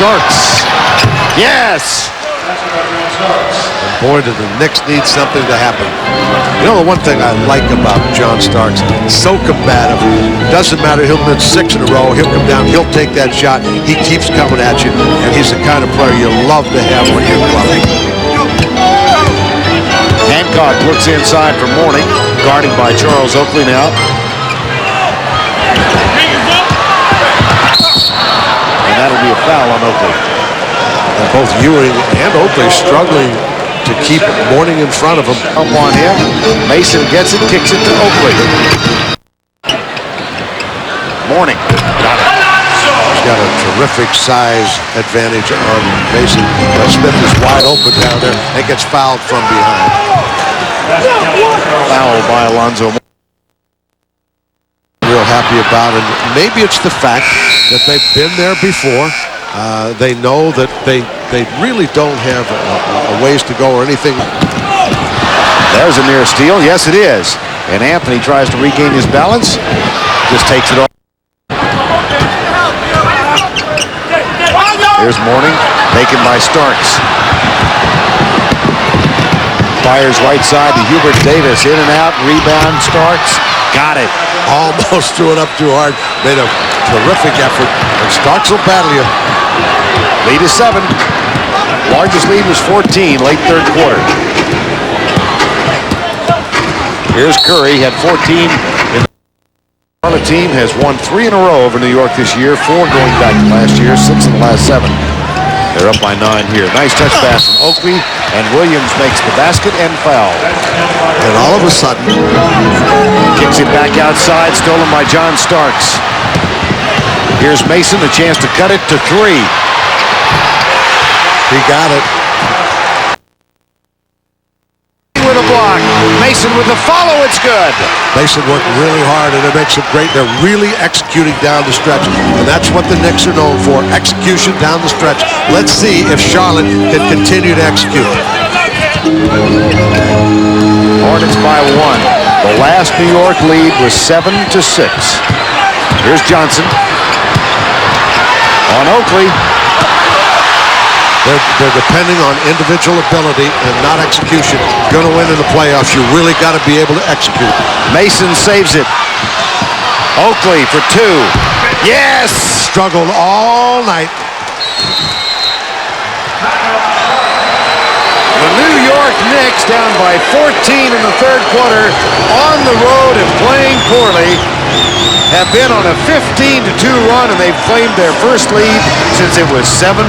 Starks. Yes! And boy, do the Knicks need something to happen. You know, the one thing I like about John Starks, so combative. Doesn't matter, he'll win 6 in a row, he'll come down, he'll take that shot. He keeps coming at you, and he's the kind of player you love to have on your club. Hancock looks inside for Mourning, guarded by Charles Oakley now. And that'll be a foul on Oakley. And both Ewing and Oakley struggling to keep Mourning in front of him. Up on him. Mason gets it, kicks it to Oakley. Mourning. Got it. He's got a terrific size advantage on Mason. Smith is wide open down there and gets fouled from behind. Foul by Alonzo. Real happy about it. Maybe it's the fact that they've been there before. They know that they really don't have a ways to go or anything. There's a near steal. Yes, it is. And Anthony tries to regain his balance. Just takes it off. Here's Mourning, taken by Starks. Fires right side to Hubert Davis. In and out, rebound, Starks. Got it. Almost threw it up too hard. Made a terrific effort. And Starks will battle you. Lead is 7. Largest lead was 14, late third quarter. Here's Curry, had 14. The Charlotte team has won 3 in a row over New York this year, 4 going back to last year, 6 in the last 7. They're up by 9 here. Nice touch pass from Oakley, and Williams makes the basket and foul. And all of a sudden, kicks it back outside, stolen by John Starks. Here's Mason, a chance to cut it to 3. He got it. With a block. Mason with the follow, it's good. Mason worked really hard, and it makes it great. They're really executing down the stretch, and that's what the Knicks are known for, execution down the stretch. Let's see if Charlotte can continue to execute. Hornets by 1. The last New York lead was 7-6. Here's Johnson. On Oakley. They're depending on individual ability and not execution. Going to win in the playoffs, you really got to be able to execute. Mason saves it. Oakley for 2. Yes! Struggled all night. The New York Knicks down by 14 in the third quarter, on the road and playing poorly, have been on a 15-2 run, and they've claimed their first lead since it was 7-6.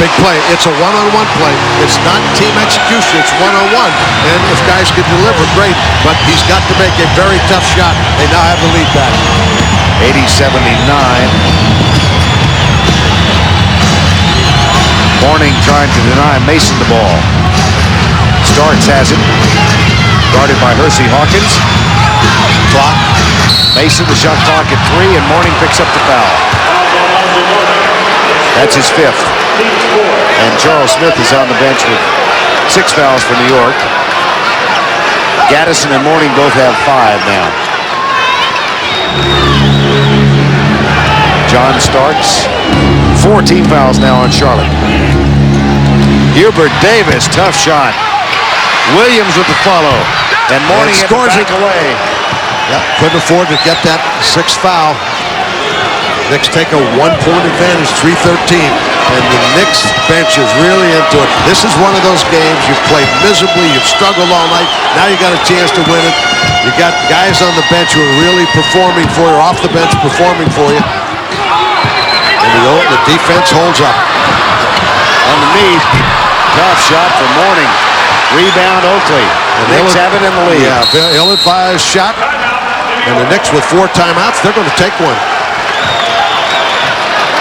Big play. It's a one-on-one play. It's not team execution. It's one-on-one. And if guys can deliver, great. But he's got to make a very tough shot. They now have the lead back. 80-79. Mourning trying to deny Mason the ball. Starks has it. Guarded by Hersey Hawkins. Clock. Mason the shot clock at 3, and Mourning picks up the foul. That's his 5th. And Charles Smith is on the bench with 6 fouls for New York. Gaddison and Mourning both have 5 now. John Starks. 14 fouls now on Charlotte. Hubert Davis, tough shot. Williams with the follow. And Mourning scores it away. Yep, couldn't afford to get that 6th foul. Knicks take a 1-point advantage, 3-13. And the Knicks bench is really into it. This is one of those games you've played miserably, you've struggled all night. Now you got a chance to win it. You got guys on the bench who are really performing for you, off the bench performing for you. And the defense holds up. Underneath, tough shot for Mourning. Rebound Oakley. The Knicks have it in the lead. Yeah, ill-advised shot. And the Knicks with 4 timeouts, they're going to take one.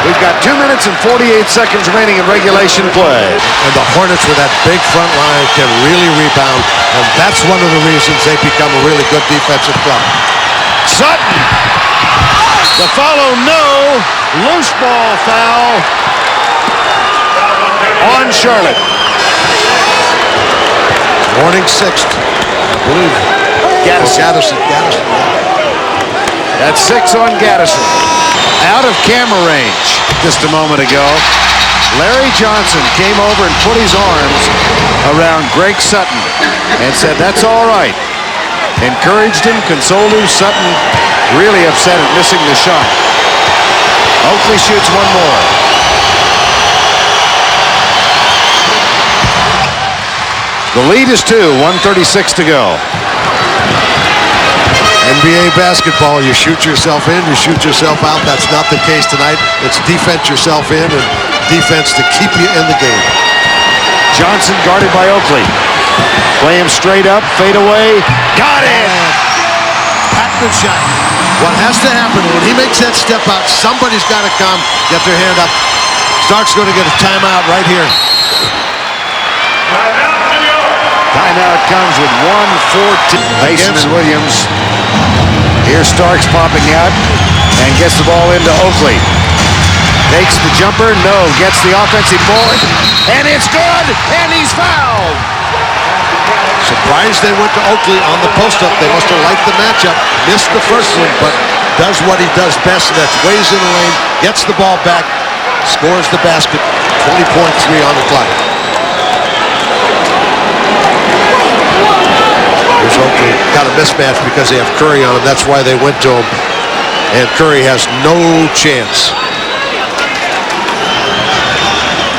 We've got 2 minutes and 48 seconds remaining in regulation play. And the Hornets with that big front line can really rebound. And that's one of the reasons they become a really good defensive club. Sutton. The follow, no. Loose ball foul on Charlotte. Mourning 6th, I believe. Gaddison. Gaddison. That's 6 on Gaddison. Out of camera range just a moment ago. Larry Johnson came over and put his arms around Greg Sutton and said, "That's all right." Encouraged him, consoled him. Sutton really upset at missing the shot. Oakley shoots one more. The lead is 2, 1:36 to go. NBA basketball, you shoot yourself in, you shoot yourself out. That's not the case tonight. It's defense yourself in and defense to keep you in the game. Johnson guarded by Oakley. Play him straight up, fade away. Got it! Patented shot. What has to happen when he makes that step out, somebody's got to come, get their hand up. Stark's going to get a timeout right here. Timeout comes with 1:14. Mason and Williams. Here Starks popping out and gets the ball into Oakley. Takes the jumper, no. Gets the offensive board, and it's good, and he's fouled. Surprised they went to Oakley on the post-up. They must have liked the matchup. Missed the first one, but does what he does best, and that's ways in the lane, gets the ball back, scores the basket. 20.3 on the clock. Here's Oakley. Got a mismatch because they have Curry on him. That's why they went to him. And Curry has no chance.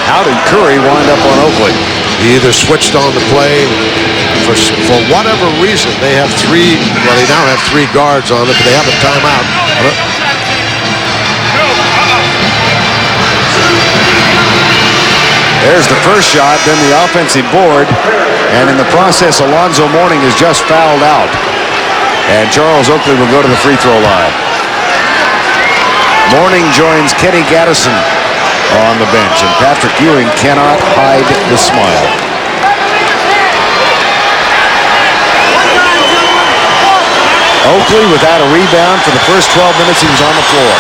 How did Curry wind up on Oakley? He either switched on the play. For whatever reason, they have three. Well, they now have 3 guards on it, but they have a timeout. There's the first shot, then the offensive board, and in the process, Alonzo Mourning is just fouled out. And Charles Oakley will go to the free throw line. Mourning joins Kenny Gaddison on the bench, and Patrick Ewing cannot hide the smile. Oakley without a rebound for the first 12 minutes he was on the floor.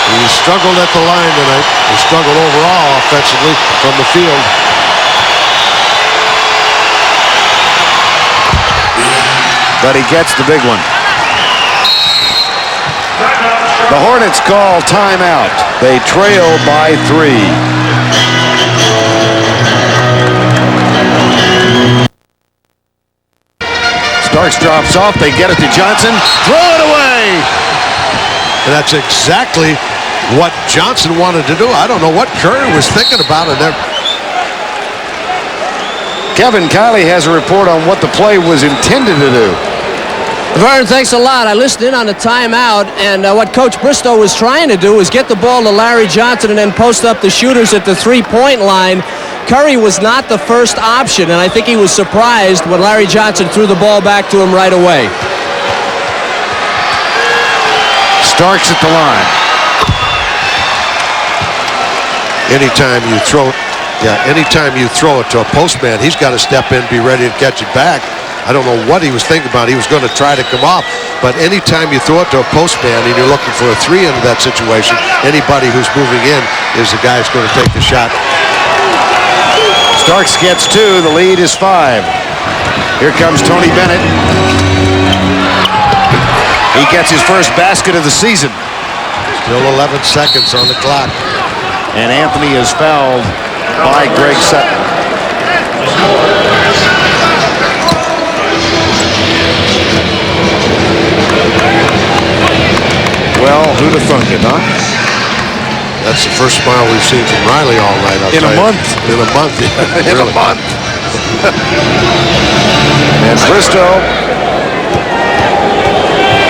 He struggled at the line tonight. He struggled overall offensively from the field. But he gets the big one. The Hornets call timeout. They trail by 3. Starks drops off. They get it to Johnson. Throw it away. And that's exactly what Johnson wanted to do. I don't know what Curry was thinking about it. Kevin Kiley has a report on what the play was intended to do. Vern, thanks a lot. I listened in on the timeout, and what Coach Bristow was trying to do was get the ball to Larry Johnson and then post up the shooters at the three-point line. Curry was not the first option, and I think he was surprised when Larry Johnson threw the ball back to him right away. Starks at the line. Anytime you throw it to a post man, he's got to step in, be ready to catch it back. I don't know what he was thinking about. He was going to try to come off. But anytime you throw it to a post man and you're looking for a 3 into that situation, anybody who's moving in is the guy who's going to take the shot. Starks gets 2. The lead is 5. Here comes Tony Bennett. He gets his first basket of the season. Still 11 seconds on the clock. And Anthony is fouled by Greg Sutton. Well, who'd have thunk it, huh? That's the first smile we've seen from Riley all night. In a month. In a month. Yeah, In a month. And Bristow,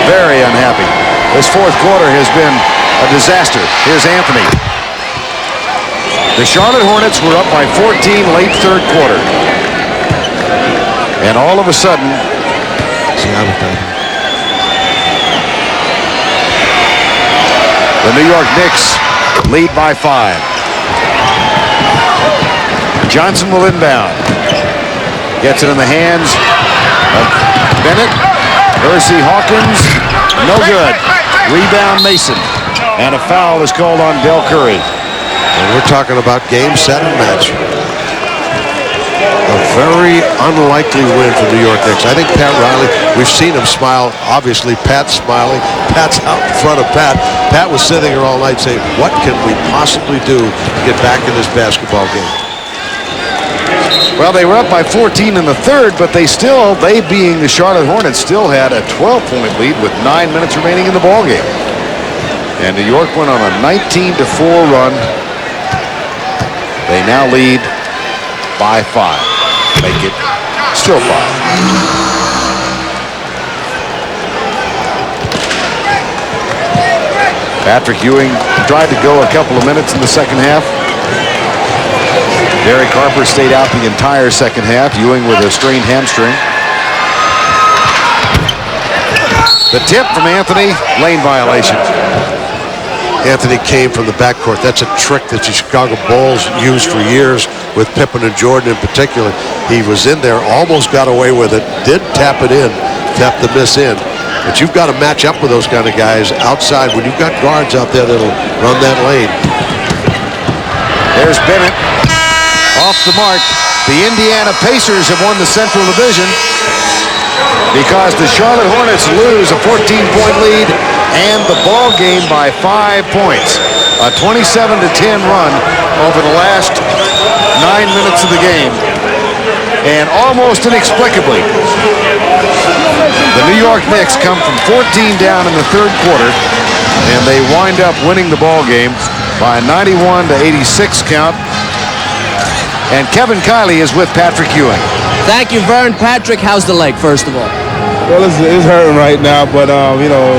very unhappy. This fourth quarter has been a disaster. Here's Anthony. The Charlotte Hornets were up by 14 late third quarter. And all of a sudden, the New York Knicks lead by 5. Johnson will inbound. Gets it in the hands of Bennett. Hersey Hawkins. No good. Rebound Mason. And a foul is called on Del Curry. And we're talking about game, set, and match. A very unlikely win for New York Knicks. I think Pat Riley, we've seen him smile. Obviously, Pat's smiling. Pat's out in front of Pat. Pat was sitting here all night saying, what can we possibly do to get back in this basketball game? Well, they were up by 14 in the third, but they being the Charlotte Hornets, still had a 12-point lead with 9 minutes remaining in the ballgame. And New York went on a 19-4 run. They now lead by 5. Make it still 5. Patrick Ewing tried to go a couple of minutes in the second half. Derek Harper stayed out the entire second half. Ewing with a strained hamstring. The tip from Anthony, lane violation. Anthony came from the backcourt. That's a trick that the Chicago Bulls used for years with Pippen and Jordan in particular. He was in there, almost got away with it, did tap it in, tap the miss in. But you've got to match up with those kind of guys outside when you've got guards out there that'll run that lane. There's Bennett. Off the mark. The Indiana Pacers have won the Central Division because the Charlotte Hornets lose a 14-point lead and the ball game by 5 points. A 27-10 run over the last 9 minutes of the game. And almost inexplicably, the New York Knicks come from 14 down in the third quarter, and they wind up winning the ball game by a 91-86 count. And Kevin Kiley is with Patrick Ewing. Thank you, Vern. Patrick, how's the leg, first of all? Well, it's hurting right now, but, you know,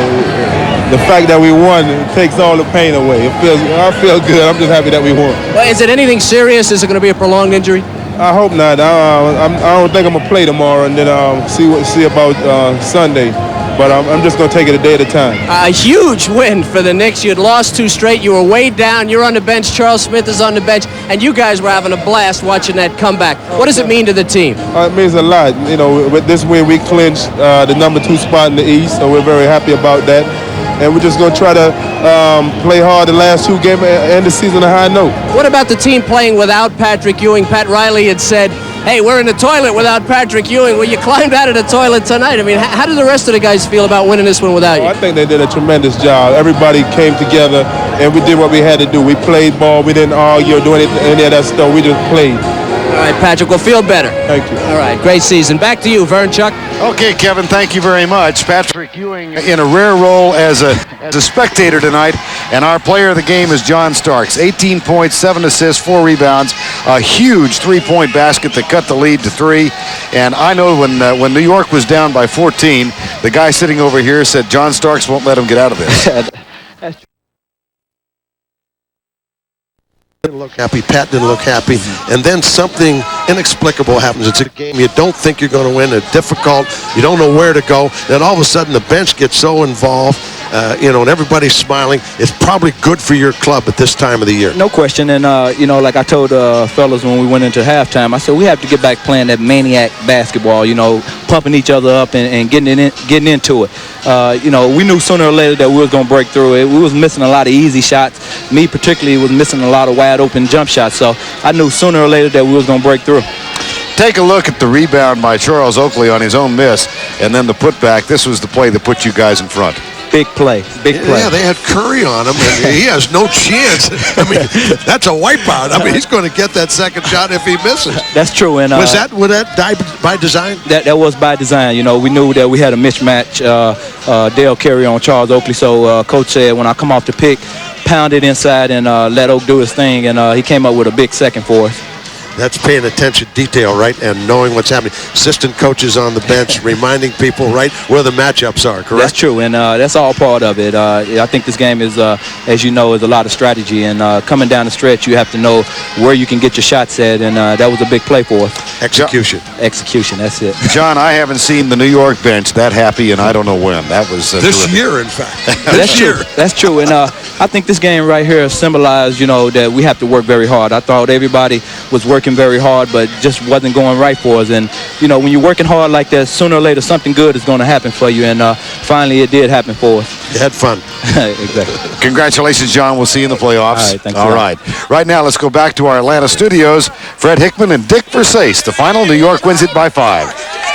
the fact that we won takes all the pain away. I feel good. I'm just happy that we won. Well, is it anything serious? Is it going to be a prolonged injury? I hope not. I don't think I'm going to play tomorrow and then see about Sunday. But I'm just going to take it a day at a time. A huge win for the Knicks. You had lost 2 straight. You were way down. You're on the bench. Charles Smith is on the bench. And you guys were having a blast watching that comeback. What does it mean to the team? It means a lot. You know, with this win, we clinched the number 2 spot in the East, so we're very happy about that. And we're just going to try to play hard the last 2 games and end the season on a high note. What about the team playing without Patrick Ewing? Pat Riley had said, hey, we're in the toilet without Patrick Ewing. Well, you climbed out of the toilet tonight. I mean, how do the rest of the guys feel about winning this one without you? I think they did a tremendous job. Everybody came together, and we did what we had to do. We played ball. We didn't argue or do any of that stuff. We just played. All right, Patrick, we'll feel better. Thank you. All right, great season. Back to you, Vern Chuck. Okay, Kevin, thank you very much. Patrick Ewing in a rare role as a spectator tonight, and our player of the game is John Starks. 18 points, 7 assists, 4 rebounds, a huge 3-point basket that cut the lead to 3. And I know when New York was down by 14, the guy sitting over here said John Starks won't let him get out of this. Didn't look happy. Pat didn't look happy. And then something inexplicable happens. It's a game you don't think you're going to win. It's difficult. You don't know where to go. Then all of a sudden the bench gets so involved, and everybody's smiling. It's probably good for your club at this time of the year. No question. And, like I told fellas when we went into halftime, I said we have to get back playing that maniac basketball, pumping each other up and getting into it. We knew sooner or later that we was going to break through it. We was missing a lot of easy shots. Me particularly was missing a lot of wide open jump shots. So I knew sooner or later that we was going to break through. Take a look at the rebound by Charles Oakley on his own miss, and then the putback. This was the play that put you guys in front. Big play. Yeah, they had Curry on him, and he has no chance. I mean, that's a wipeout. I mean, he's going to get that second shot if he misses. That's true. And was that by design? That was by design. We knew that we had a mismatch. Dale Carey on Charles Oakley. So Coach said when I come off the pick, pound it inside and let Oak do his thing. And he came up with a big second for us. That's paying attention to detail, right, and knowing what's happening. Assistant coaches on the bench reminding people, right, where the matchups are, correct? That's true, and that's all part of it. I think this game is, as you know, is a lot of strategy, and coming down the stretch, you have to know where you can get your shots at, and that was a big play for us. Execution. Execution, that's it. John, I haven't seen the New York bench that happy, and I don't know when. That was this terrific. year, in fact. That's true. That's true, and I think this game right here symbolized, that we have to work very hard. I thought everybody was working working very hard, but just wasn't going right for us. And, you know, when you're working hard like that, sooner or later something good is going to happen for you. And finally it did happen for us. You had fun. Exactly. Congratulations, John. We'll see you in the playoffs. All right, thanks All a lot. right. Right now, let's go back to our Atlanta studios. Fred Hickman and Dick Versace. The final, New York wins it by 5.